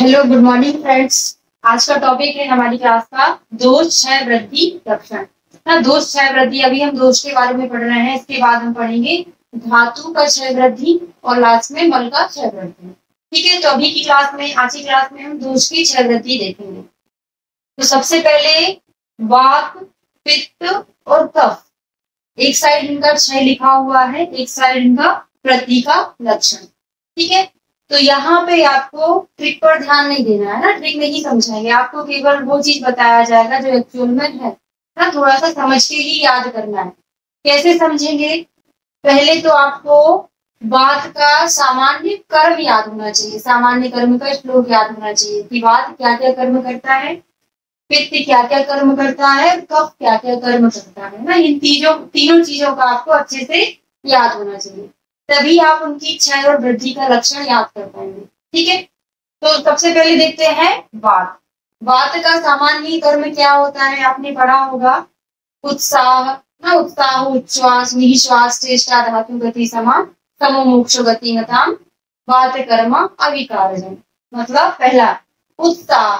Hello good morning friends. आज का topic है हमारी क्लास का दोष क्षय वृद्धि लक्षण। ना दोष क्षय वृद्धि, अभी हम दोष के बारे में पढ़ रहे हैं। इसके बाद हम पढ़ेंगे धातु का क्षय वृद्धि और लास्ट में मल का क्षय वृद्धि। ठीक है, तो अभी की क्लास में, आज की क्लास में हम दोष की क्षय वृद्धि देखेंगे। तो सबसे पहले वात, पित्त और कफ, एक साइड इनका क्षय लिखा हुआ है, एक साइड इनका वृद्धि का लक्षण। ठीक है, तो यहाँ पे आपको ट्रिक पर ध्यान नहीं देना है ना, ट्रिक नहीं समझाएंगे आपको, केवल वो चीज बताया जाएगा जो एक्चुअल में है ना। थोड़ा सा समझ के ही याद करना है। कैसे समझेंगे? पहले तो आपको वात का सामान्य कर्म याद होना चाहिए, सामान्य कर्म का श्लोक याद होना चाहिए कि वात क्या क्या कर्म करता है, पित्त क्या क्या कर्म करता है, कफ क्या क्या कर्म करता है ना। इन तीनों चीजों का आपको अच्छे से याद होना चाहिए, तभी आप उनकी क्षय और वृद्धि का लक्षण याद कर पाएंगे। ठीक है, तो सबसे पहले देखते हैं वात। वात का सामान्य कर्म क्या होता है, आपने पढ़ा होगा, उत्साह ना, उत्साह उच्छ्वास निश्वास चेष्टा धातु गति समा समो मोक्ष गति मताम वात कर्म अविकारजन। मतलब पहला उत्साह,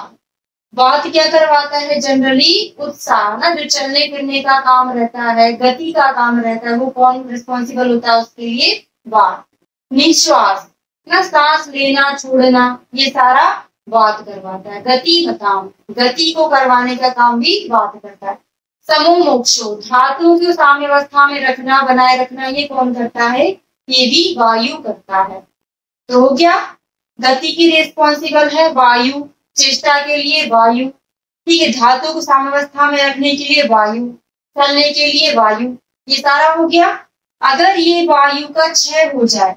बात क्या करवाता है? जनरली उत्साह ना, जो चलने फिरने का काम रहता है, गति का काम रहता है, वो कौन रिस्पॉन्सिबल होता है उसके लिए? वात। निश्वास ना, सांस लेना छोड़ना, ये सारा वात करवाता है। गति बताओ, गति को करवाने का काम भी वात करता है। समो मोक्षो, धातुओं की साम्यावस्था में रखना, बनाए रखना, ये कौन करता है? ये भी वायु करता है। तो हो गया, गति की रिस्पॉन्सिबल है वायु, चेष्टा के लिए वायु, ठीक है, धातु को साम्यावस्था में रखने के लिए वायु, चलने के लिए वायु, ये सारा हो गया। अगर ये वायु का क्षय हो जाए,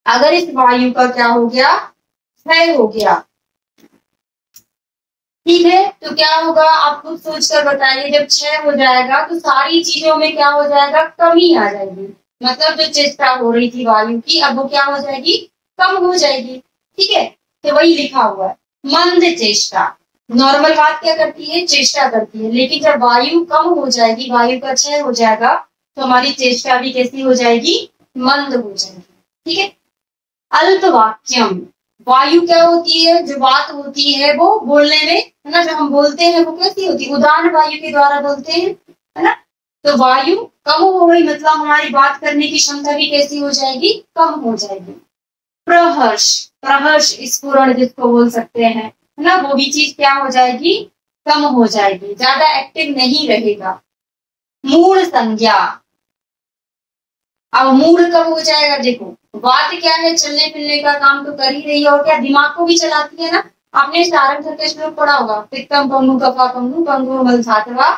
अगर इस वायु का क्या हो गया? क्षय हो गया, ठीक है, तो क्या होगा आप खुद सोच कर बताइए। जब क्षय हो जाएगा तो सारी चीजों में क्या हो जाएगा? कमी आ जाएगी। मतलब जो चेष्टा हो रही थी वायु की, अब वो क्या हो जाएगी? कम हो जाएगी। ठीक है, तो वही लिखा हुआ है मंद चेष्टा। नॉर्मल बात क्या करती है? चेष्टा करती है, लेकिन जब वायु कम हो जाएगी, वायु का क्षय हो जाएगा, तो हमारी चेष्टा भी कैसी हो जाएगी? मंद हो जाएगी। ठीक है, अल्प वाक्यम, वायु क्या होती है? जो बात होती है वो बोलने में, है ना, जो हम बोलते हैं वो कैसी होती है? उदान वायु के द्वारा बोलते हैं, है ना। तो वायु कम हो गई, मतलब हमारी बात करने की क्षमता भी कैसी हो जाएगी? कम हो जाएगी। प्रहर्ष, प्रहर्ष स्फुरण जिसको बोल सकते हैं, है ना, वो भी चीज क्या हो जाएगी? कम हो जाएगी, ज्यादा एक्टिव नहीं रहेगा। मूढ़ संज्ञा, अब मूड कब हो जाएगा? देखो, बात क्या है? चलने फिरने का काम तो कर ही रही है, और क्या दिमाग को भी चलाती है ना। आपने सारंग का श्लोक पढ़ा होगा, पित्तम पंगु कफा पंगु पंगु मल धातवा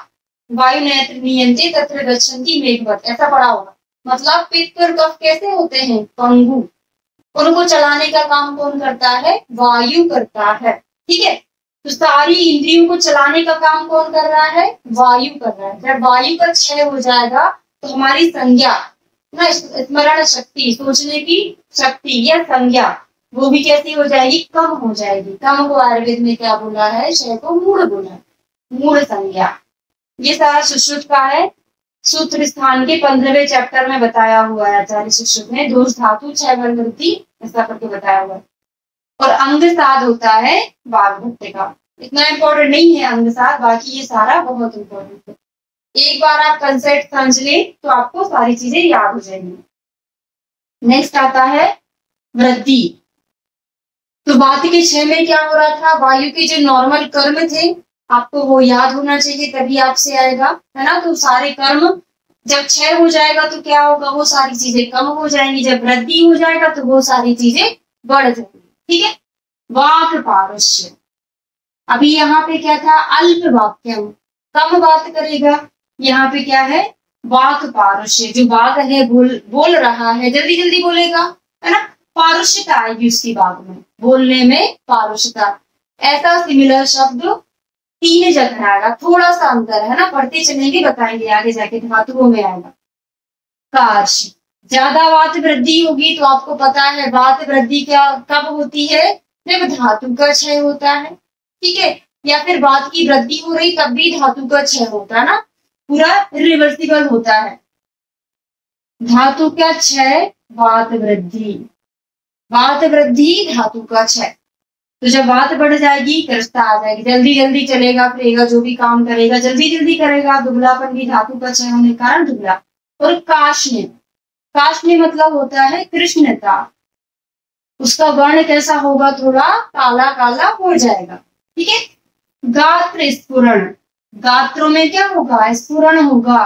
वायु नेत्र नियंते तत्र गच्छन्ति मेघवत, ऐसा पढ़ा होगा। मतलब पित्त और कफ कैसे होते हैं? पंगु, उनको चलाने का काम कौन करता है? वायु करता है। ठीक है, तो सारी इंद्रियों को चलाने का काम कौन कर रहा है? वायु कर रहा है। जब वायु का क्षय हो जाएगा तो हमारी संज्ञा ना, स्मरण शक्ति, सोचने की शक्ति या संज्ञा, वो भी कैसी हो जाएगी? कम हो जाएगी। कम को आयुर्वेद में क्या बोला है? क्षय को मूढ़ बोला है, मूढ़ संज्ञा। ये सारा सुश्रुत का है, सूत्र स्थान के 15वें चैप्टर में बताया हुआ है आचार्य सुश्रुत ने। दोष धातु क्षय वृद्धि ऐसा करके बताया हुआ है। और अंग साध होता है वाग्भट्ट का। इतना इम्पोर्टेंट नहीं है अंग साध, बाकी ये सारा बहुत इम्पोर्टेंट है। एक बार आप कंसेप्ट समझ ले तो आपको सारी चीजें याद हो जाएंगी। नेक्स्ट आता है वृद्धि। तो बात के क्षय में क्या हो रहा था? वायु के जो नॉर्मल कर्म थे आपको वो याद होना चाहिए, तभी आपसे आएगा, है ना। तो सारे कर्म जब क्षय हो जाएगा तो क्या होगा? वो सारी चीजें कम हो जाएंगी। जब वृद्धि हो जाएगा तो वो सारी चीजें बढ़ जाएंगी। ठीक है, वाक् पारस्य, अभी यहाँ पे क्या था? अल्प वाक्यम, कम बात करेगा। यहाँ पे क्या है? वाक् पारुष्य, जो वाग है बोल रहा है, जल्दी जल्दी बोलेगा, है ना। पारुष्यता आएगी उसकी बात में, बोलने में पारुष्यता। ऐसा सिमिलर शब्द 3 जगह आएगा, थोड़ा सा अंतर है ना, पढ़ते चलेंगे, बताएंगे आगे जाके, धातुओं में आएगा। कार्श, ज्यादा वात वृद्धि होगी तो आपको पता है वात वृद्धि क्या कब होती है? जब धातु का क्षय होता है। ठीक है, या फिर वात की वृद्धि हो रही तब भी धातु का क्षय होता है ना, पूरा रिवर्सिबल होता है। धातु का क्षय वात वृद्धि, वात वृद्धि धातु का क्षय। तो जब वात बढ़ जाएगी कृष्णता आ जाएगी, जल्दी जल्दी चलेगा फिरेगा, जो भी काम करेगा जल्दी जल्दी करेगा, दुबलापन भी धातु का क्षय होने के कारण दुबला। और काष्ण, काष्ण मतलब होता है कृष्णता, उसका वर्ण कैसा होगा, थोड़ा काला काला हो जाएगा, ठीक है। गात्र स्फुरण, गात्रों में क्या होगा, स्फुरण होगा,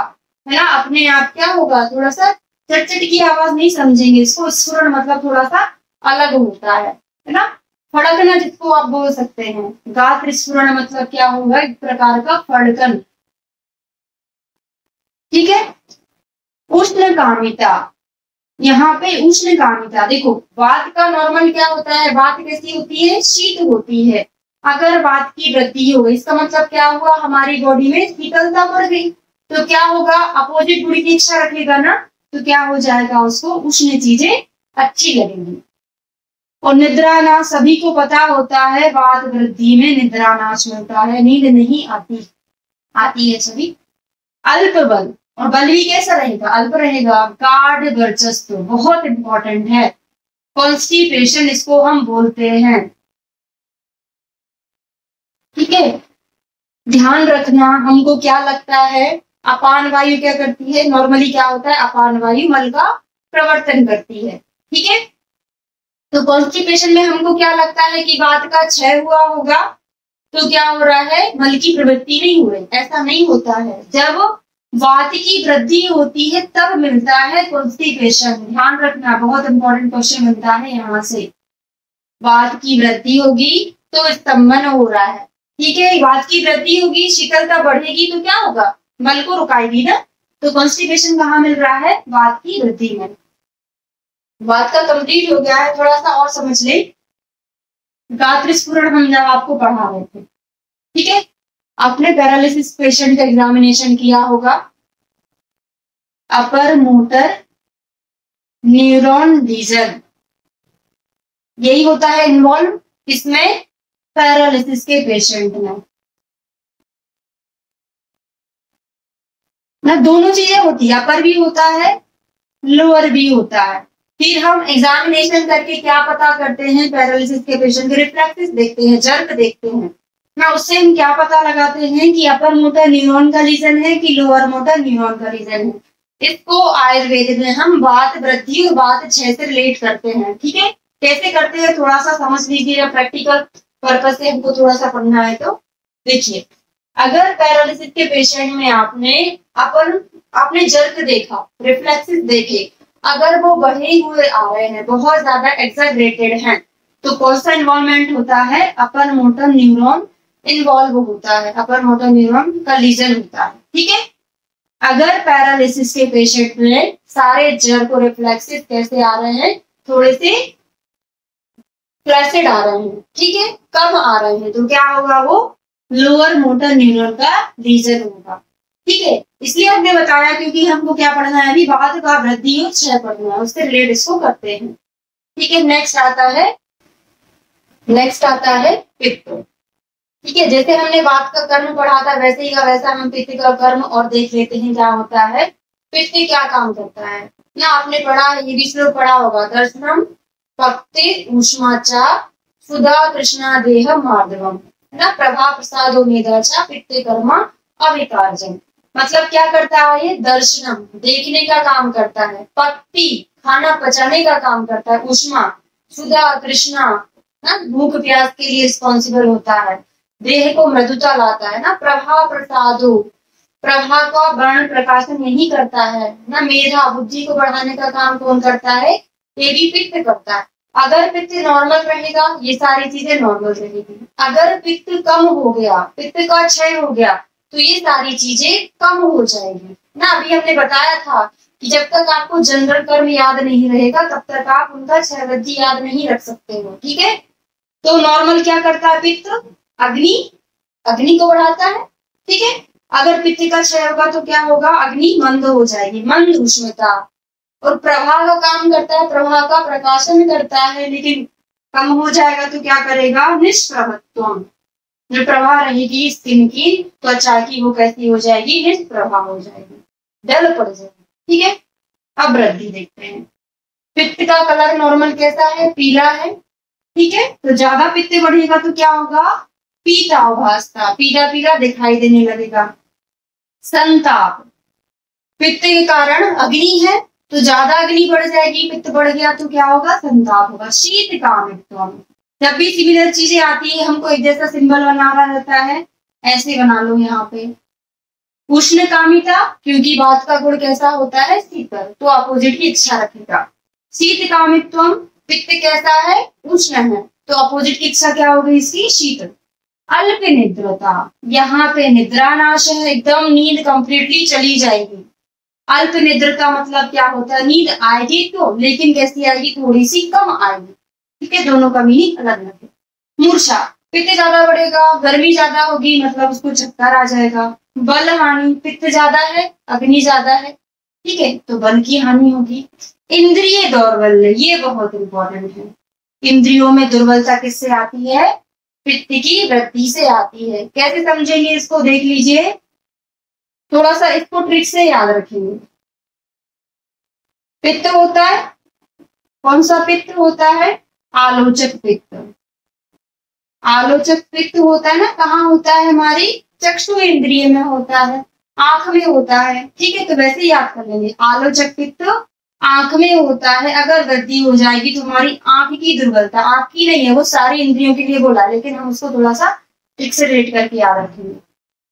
है ना, अपने आप क्या होगा, थोड़ा सा चटचट की आवाज नहीं समझेंगे इसको, स्फुरण मतलब थोड़ा सा अलग होता है ना। फड़कना जिसको आप बोल सकते हैं, गात्र स्फुरण मतलब क्या होगा, एक प्रकार का फड़कन, ठीक है। उष्ण कामिता, यहाँ पे उष्ण कामिता, देखो वात का नॉर्मल क्या होता है, वात कैसी होती है, शीत होती है। अगर वात की वृद्धि हो इसका मतलब क्या हुआ, हमारी बॉडी में शीतलता बढ़ गई, तो क्या होगा, अपोजिट गुण की इच्छा रखेगा ना, तो क्या हो जाएगा, उसको उष्ण चीजें अच्छी लगेंगी। और निद्रानाश, सभी को पता होता है वात वृद्धि में निद्रानाश मिलता है, नींद नहीं आती, आती है सभी। अल्प बल, और बल भी कैसा रहेगा, अल्प रहेगा। गाढ़ वर्चस्व बहुत इंपॉर्टेंट है। कॉन्स्टिपेशन इसको हम बोलते हैं, ठीक है। ध्यान रखना, हमको क्या लगता है, अपान वायु क्या करती है, नॉर्मली क्या होता है, अपान वायु मल का प्रवर्तन करती है, ठीक है। तो कॉन्स्टिपेशन में हमको क्या लगता है कि वात का क्षय हुआ होगा, तो क्या हो रहा है, मल की प्रवृत्ति नहीं हो रही, ऐसा नहीं होता है। जब वात की वृद्धि होती है तब मिलता है कॉन्स्टिपेशन, ध्यान रखना, बहुत इंपॉर्टेंट क्वेश्चन मिलता है यहाँ से। वात की वृद्धि होगी तो स्तंभन हो रहा है, ठीक है, वात की वृद्धि होगी, शीतलता बढ़ेगी तो क्या होगा, मल को रुकाएगी ना। तो कॉन्स्टिपेशन कहाँ मिल रहा है, वात की वृद्धि में। वात का कंप्लीट हो गया है, थोड़ा सा और समझ ले। गात्र स्फुरण हम जब आपको पढ़ा रहे थे, ठीक है, आपने पैरालिसिस पेशेंट का एग्जामिनेशन किया होगा। अपर मोटर न्यूरॉन लीजन, यही होता है इन्वॉल्व किसमें, पैरालिसिस के पेशेंट में ना, दोनों चीजें होती है, अपर भी होता है लोअर भी होता है। फिर हम एग्जामिनेशन करके क्या पता करते हैं, पैरालिसिस के पेशेंट के रिफ्लेक्सेस देखते हैं, जर्क देखते हैं ना, उससे हम क्या पता लगाते हैं कि अपर मोटर न्यूरॉन का रीजन है कि लोअर मोटर न्यूरॉन का रीजन है। इसको आयुर्वेद में हम वात वृद्धि और वात क्षय से रिलेट करते हैं, ठीक है। कैसे करते हैं थोड़ा सा समझ लीजिए, प्रैक्टिकल पर्पज से हमको थोड़ा सा पढ़ना है। तो देखिए, अगर पैरालिसिस के पेशेंट में आपने जर्क देखा, रिफ्लेक्सेस देखे, अगर वो बढ़े हुए आ रहे हैं, बहुत ज्यादा एक्सैगरेटेड हैं, तो कौन सा इन्वॉल्वमेंट होता है, अपर मोटर न्यूरॉन इन्वॉल्व होता है, अपर मोटर न्यूरॉन का लीजन होता है, ठीक है। अगर पैरालिसिस के पेशेंट में सारे जर्क और रिफ्लेक्सेस कैसे आ रहे हैं, थोड़े से फ्लैसिड आ रहे हैं, ठीक है, कम आ रहे हैं, तो क्या होगा, वो लोअर मोटर न्यूरॉन का रीजन होगा, ठीक है। इसलिए हमने बताया क्योंकि हमको क्या पढ़ना है अभी, वात का वृद्धि और क्षय पढ़ना है, उससे रिलेट इसको करते हैं, ठीक है। नेक्स्ट आता है पित्त, ठीक है। जैसे हमने वात का कर्म पढ़ा था वैसे ही का वैसा हम पित्त का कर्म और देख लेते हैं क्या होता है। पित्त क्या काम करता है ना, आपने पढ़ा है, ये भी श्लोक पढ़ा होगा, दर्शनम पक्ति ऊष्माचा सुधा कृष्णा देह मार्दवम, ना प्रभा प्रसादो मेधाचा पित्ते कर्मा अविकारजन। मतलब क्या करता है ये, दर्शनम देखने का काम करता है, पक्ति खाना पचाने का काम करता है, ऊष्मा सुधा कृष्णा ना भूख प्यास के लिए रिस्पॉन्सिबल होता है, देह को मृदुता लाता है ना, प्रभा प्रसादो प्रभा का वर्ण प्रकाशन यही करता है ना, मेधा बुद्धि को बढ़ाने का काम कौन करता है, ये भी पित्त करता है। अगर पित्त नॉर्मल रहेगा ये सारी चीजें नॉर्मल रहेगी, अगर पित्त कम हो गया, पित्त का क्षय हो गया, तो ये सारी चीजें कम हो जाएगी ना। अभी हमने बताया था कि जब तक आपको जनरल कर्म याद नहीं रहेगा तब तक आप उनका क्षय वृद्धि याद नहीं रख सकते हो, ठीक है। तो नॉर्मल क्या करता है पित्त, अग्नि को बढ़ाता है, ठीक है। अगर पित्त का क्षय होगा तो क्या होगा, अग्नि मंद हो जाएगी, मंद उष्णता। और प्रभा का काम करता है, प्रभा का प्रकाशन करता है, लेकिन कम हो जाएगा तो क्या करेगा, निष्प्रभत्व, जो प्रभा रहेगी स्किन की, त्वचा की, वो कैसी हो जाएगी, निष्प्रभा हो जाएगी, डल पड़ जाएगी, ठीक है। अब वृद्धि देखते हैं। पित्त का कलर नॉर्मल कैसा है, पीला है, ठीक है। तो ज्यादा पित्त बढ़ेगा तो क्या होगा, पीता भासता, पीला पीला दिखाई देने लगेगा। संताप, पित्त के कारण अग्नि है तो ज्यादा अग्नि बढ़ जाएगी, पित्त बढ़ गया तो क्या होगा, संताप होगा। शीत कामित्वम, जब भी सिमिलर चीजें आती है हमको एक जैसा सिंबल बनाना रहता है, ऐसे बना लो यहाँ पे। उष्ण कामिता, क्योंकि बात का गुण कैसा होता है, शीतल, तो अपोजिट की इच्छा रखेगा। शीत कामित्वम, पित्त कैसा है, उष्ण है, तो अपोजिट की इच्छा क्या होगी इसकी, शीतल। अल्प निद्रता, यहाँ पे निद्रा नाश है, एकदम नींद कंप्लीटली चली जाएगी। अल्प निद्रता मतलब क्या होता है, नींद आएगी तो, लेकिन कैसी आएगी, थोड़ी सी कम आएगी। ठीक है, दोनों का मीनिंग अलग अलग है। मूर्छा, पित्त ज्यादा बढ़ेगा, गर्मी ज्यादा होगी, मतलब उसको चक्कर आ जाएगा। बल हानि, पित्त ज्यादा है, अग्नि ज्यादा है, ठीक है, तो बल की हानि होगी। इंद्रिय दौर्बल्य, ये बहुत इंपॉर्टेंट है। इंद्रियों में दुर्बलता किससे आती है, पित्त की वृद्धि से आती है। कैसे समझेंगे इसको, देख लीजिए, थोड़ा सा इसको ट्रिक से याद रखेंगे। पित्त होता है, कौन सा पित्त होता है, आलोचक पित्त। आलोचक पित्त होता है ना, कहाँ होता है, हमारी चक्षु इंद्रिय में होता है, आंख में होता है। ठीक है, तो वैसे याद कर लेंगे, आलोचक पित्त आंख में होता है। अगर वृद्धि हो जाएगी तो हमारी आंख की दुर्बलता, आंख की नहीं है, वो सारी इंद्रियों के लिए बोला, लेकिन हम उसको थोड़ा सा ट्रिक से रेट करके याद रखेंगे।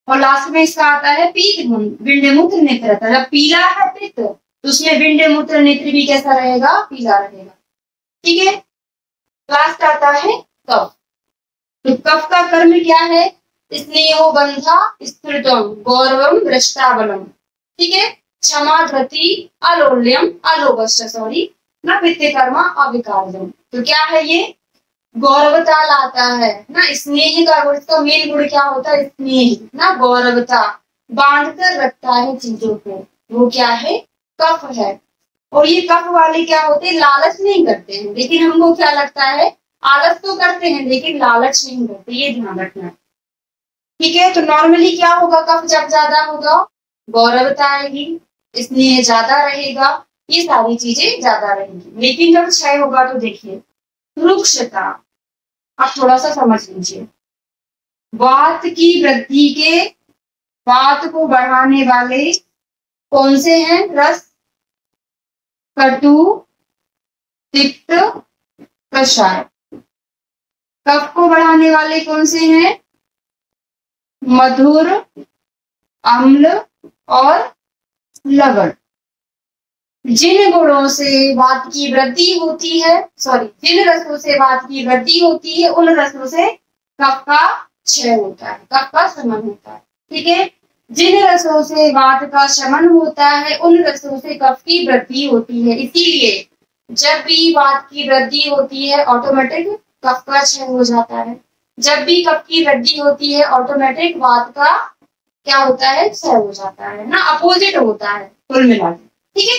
और लास्ट में इसका आता है पीत गुण, विंड मूत्र नेत्र। जब पीला है पित्त तो उसमें विंड मूत्र नेत्र भी कैसा रहेगा, पीला रहेगा। ठीक है, लास्ट आता है कफ। तो कफ का कर्म क्या है, स्नेहो बंधा स्थिरतम गौरवम भ्रष्टाबलम। ठीक है, क्षमा धृति अलोल्यम अलोभस्य, सॉरी ना, पित्त कर्मा अविकारजम। तो क्या है ये, गौरवता लाता है ना, स्नेह का गुण, इसका मेन गुण क्या होता है, स्नेह ना, गौरवता, बांध कर रखता है चीजों को, वो क्या है, कफ है। और ये कफ वाले क्या होते हैं, लालच नहीं करते हैं, लेकिन हमको क्या लगता है, आलस तो करते हैं लेकिन लालच नहीं करते, ये ध्यान रखना। ठीक है, तो नॉर्मली क्या होगा, कफ जब ज्यादा होगा गौरवता आएगी, स्नेह ज्यादा रहेगा, ये सारी चीजें ज्यादा रहेंगी। लेकिन जब क्षय होगा तो देखिए, रुक्षता, आप थोड़ा सा समझ लीजिए, वात की वृद्धि के, वात को बढ़ाने वाले कौन से हैं, रस, कटु, तिक्त, कषाय। कफ को बढ़ाने वाले कौन से हैं, मधुर, अम्ल और लवण। जिन गुणों से वात की वृद्धि होती है, सॉरी, जिन रसों से वात की वृद्धि होती है, उन रसों से कफ का क्षय होता है, कफ का शमन होता है। ठीक है, जिन रसों से वात का शमन होता है, उन रसों से कफ की वृद्धि होती है। इसीलिए जब भी वात की वृद्धि होती है ऑटोमेटिक कफ का क्षय हो जाता है, जब भी कफ की वृद्धि होती है ऑटोमेटिक वात का क्या होता है, क्षय हो जाता है ना, अपोजिट होता है कुल मिला के। ठीक है,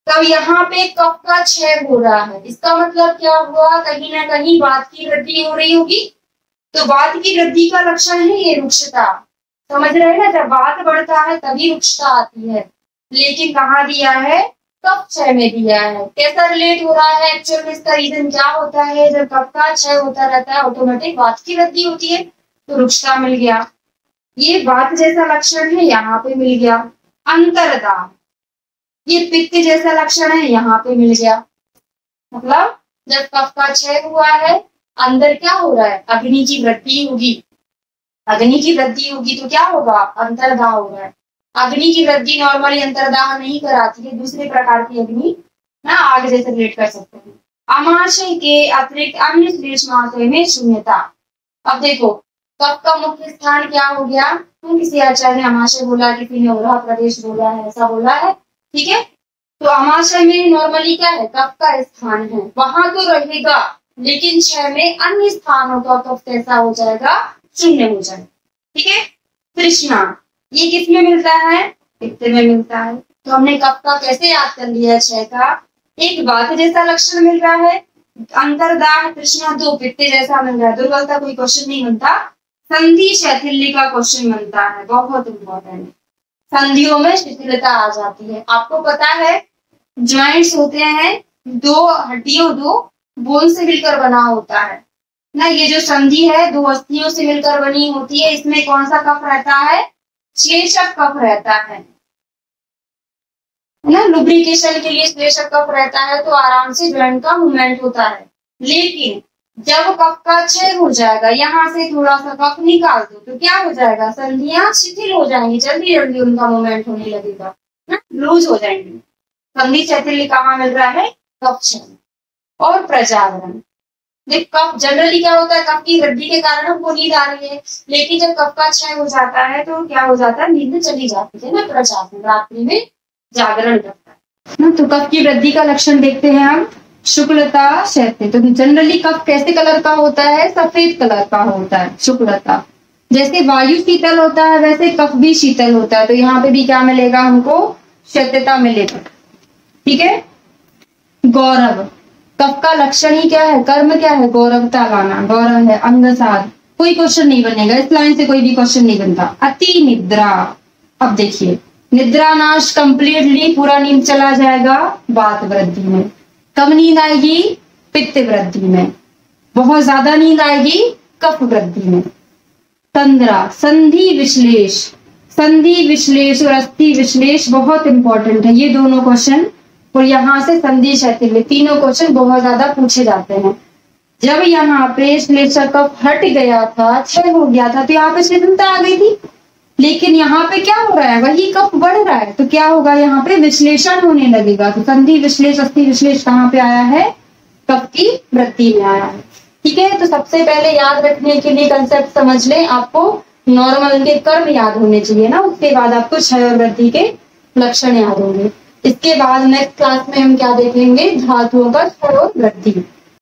तब यहाँ पे कफ का क्षय हो रहा है, इसका मतलब क्या हुआ, कहीं ना कहीं वात की वृद्धि हो रही होगी। तो वात की वृद्धि का लक्षण है ये रुक्षता, समझ रहे हैं ना, जब वात बढ़ता है तभी रुक्षता आती है, लेकिन कहाँ दिया है, कफ क्षय में दिया है। कैसा रिलेट हो रहा है, एक्चुअल में इसका रीजन क्या होता है, जब कफ का क्षय होता रहता है ऑटोमेटिक वात की वृद्धि होती है, तो रुक्षता मिल गया। ये वात जैसा लक्षण है, यहाँ पे मिल गया। अंतरदाह, ये पित्त जैसा लक्षण है, यहाँ पे मिल गया। मतलब जब कफ का क्षय हुआ है, अंदर क्या हो रहा है, अग्नि की वृद्धि होगी, अग्नि की वृद्धि होगी तो क्या होगा, अंतरदाह होगा। अग्नि की वृद्धि नॉर्मली अंतरदाह नहीं कराती है, दूसरे प्रकार की अग्नि ना आग जैसे रिलेट कर सकते हैं। आमाशय के अतिरिक्त अन्य श्लेष्माशय में शून्यता। अब देखो, कफ का मुख्य स्थान क्या हो गया, किसी आचार्य ने आमाशय बोला, किसी ने उरहा प्रदेश बोला है, ऐसा बोला है। ठीक है, तो आमाशय में नॉर्मली क्या है, कफ का स्थान है, वहां तो रहेगा, लेकिन क्षय में अन्य स्थानों का कफ कैसा हो जाएगा, शून्य हो जाएगा। ठीक है, तृष्णा, ये किस में मिलता है, पित्त में मिलता है। तो हमने कफ का कैसे याद कर लिया, क्षय का एक वात जैसा लक्षण मिल रहा है, अंतरदाह तृष्णा दो पित्त जैसा मिल रहा है, दुर्बलता कोई क्वेश्चन नहीं बनता, संधि शैथिल्य का क्वेश्चन बनता है, बहुत इंपॉर्टेंट। संधियों में शिथिलता आ जाती है। आपको पता है ज्वाइंट्स होते हैं दो हड्डियों, दो बोन से मिलकर बना होता है ना। ये जो संधि है दो अस्थियों से मिलकर बनी होती है, इसमें कौन सा कफ रहता है? श्लेष्मक कफ रहता है ना। लुब्रिकेशन के लिए श्लेष्मक कफ रहता है तो आराम से जॉइंट का मूवमेंट होता है। लेकिन जब कफ का क्षय हो जाएगा, यहाँ से थोड़ा सा कफ निकाल दो तो क्या हो जाएगा? संधियां शिथिल हो जाएंगी, जल्दी जल्दी उनका मूवमेंट होने लगेगा ना, लूज हो जाएंगी। संधि शैथिल्य कहाँ मिल रहा है? कफ क्षय और प्रजावरण। देख कफ जनरली क्या होता है, कफ की वृद्धि के कारण हमको नींद आ रही है, लेकिन जब कफ का क्षय हो जाता है तो क्या हो जाता है? नींद चली जाती है ना, प्रजावरण, रात्रि में जागरण करता है ना। तो कफ की वृद्धि का लक्षण देखते हैं हम, शुक्लता शैत्य। तो जनरली कफ कैसे कलर का होता है? सफेद कलर का होता है शुक्लता। जैसे वायु शीतल होता है वैसे कफ भी शीतल होता है, तो यहाँ पे भी क्या मिलेगा हमको? शैत्यता मिलेगा। ठीक है। गौरव, कफ का लक्षण ही क्या है? कर्म क्या है? गौरवता लाना। गौरव है अंगसार, कोई क्वेश्चन नहीं बनेगा इस लाइन से, कोई भी क्वेश्चन नहीं बनता। अति निद्रा, अब देखिए निद्रा नाश कंप्लीटली, पूरा नींद चला जाएगा वात वृद्धि में। कब नींद आएगी? पित्त वृद्धि में। बहुत ज्यादा नींद आएगी कफ वृद्धि में। तंद्रा, संधि विश्लेष। संधि विश्लेष और अस्थि विश्लेष बहुत इंपॉर्टेंट है ये दोनों क्वेश्चन, और यहाँ से संधि शैथिल्य, तीनों क्वेश्चन बहुत ज्यादा पूछे जाते हैं। जब यहाँ पे श्लेष्मक कफ हट गया था, क्षय हो गया था, तो यहाँ पे शिथिलता आ गई थी। लेकिन यहाँ पे क्या हो रहा है? वही कफ बढ़ रहा है, तो क्या होगा? यहाँ पे विश्लेषण होने लगेगा। तो संधि विश्लेष अस्थि विश्लेष कहाँ पे आया है? कफ की वृद्धि में आया है। ठीक है। तो सबसे पहले याद रखने के लिए कंसेप्ट समझ लें, आपको नॉर्मल के कर्म याद होने चाहिए ना, उसके बाद आपको क्षय और वृद्धि के लक्षण याद होंगे। इसके बाद नेक्स्ट क्लास में हम क्या देखेंगे? धातुओं का क्षय और वृद्धि।